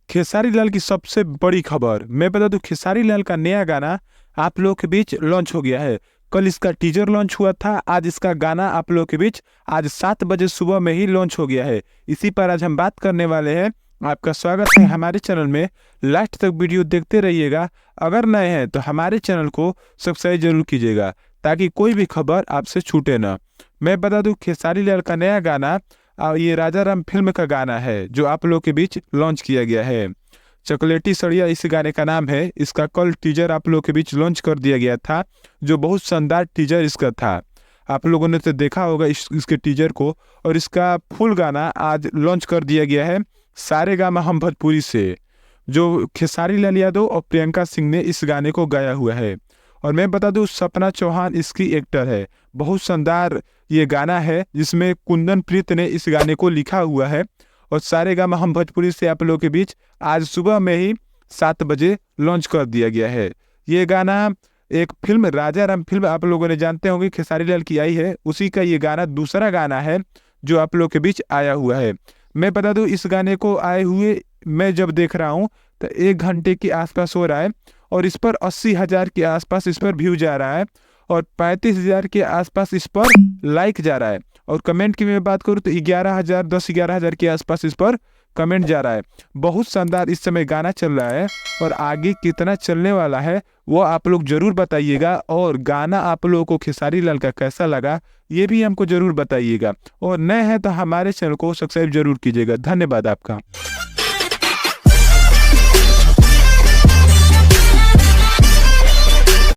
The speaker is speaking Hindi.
खेसारी लाल की सबसे बड़ी खबर मैं बता दूं, खेसारी लाल का नया गाना आप लोगों के बीच लॉन्च हो गया है। कल इसका टीजर लॉन्च हुआ था, आज इसका गाना आप लोगों के बीच आज 7 बजे सुबह में ही लॉन्च हो गया है। इसी पर आज हम बात करने वाले हैं। आपका स्वागत है हमारे चैनल में। लास्ट तक वीडियो देखते रहिएगा। अगर नए हैं तो हमारे चैनल को सब्सक्राइब जरूर कीजिएगा ताकि कोई भी खबर आपसे छूटे ना। मैं बता दूं, खेसारी लाल का नया गाना ये राजा राम फिल्म का गाना है जो आप लोग के बीच लॉन्च किया गया है। चॉकलेटी सड़िया इस गाने का नाम है। इसका कल टीजर आप लोग के बीच लॉन्च कर दिया गया था, जो बहुत शानदार टीजर इसका था। आप लोगों ने तो देखा होगा इसके टीजर को। और इसका फुल गाना आज लॉन्च कर दिया गया है सारेगामा हम भोजपुरी से, जो खेसारी लाल यादव और प्रियंका सिंह ने इस गाने को गाया हुआ है। और मैं बता दूं, सपना चौहान इसकी एक्टर है। बहुत शानदार ये गाना है जिसमें कुंदन प्रीत ने इस गाने को लिखा हुआ है। और सारेगामा हम भोजपुरी से आप लोगों के बीच आज सुबह में ही 7 बजे लॉन्च कर दिया गया है। ये गाना एक फिल्म राजा राम फिल्म आप लोगों ने जानते होंगे खेसारी लाल की आई है, उसी का ये गाना दूसरा गाना है जो आप लोग के बीच आया हुआ है। मैं बता दूं, इस गाने को आए हुए मैं जब देख रहा हूँ तो 1 घंटे के आसपास हो रहा है। और इस पर 80,000 के आसपास इस पर व्यू जा रहा है। और 35,000 के आसपास इस पर लाइक जा रहा है। और कमेंट की मैं बात करूँ तो 11,000 10-11,000 के आसपास इस पर कमेंट जा रहा है। बहुत शानदार इस समय गाना चल रहा है। और आगे कितना चलने वाला है वो आप लोग जरूर बताइएगा। और गाना आप लोगों को खेसारी लाल का कैसा लगा ये भी हमको जरूर बताइएगा। और नए हैं तो हमारे चैनल को सब्सक्राइब जरूर कीजिएगा। धन्यवाद आपका।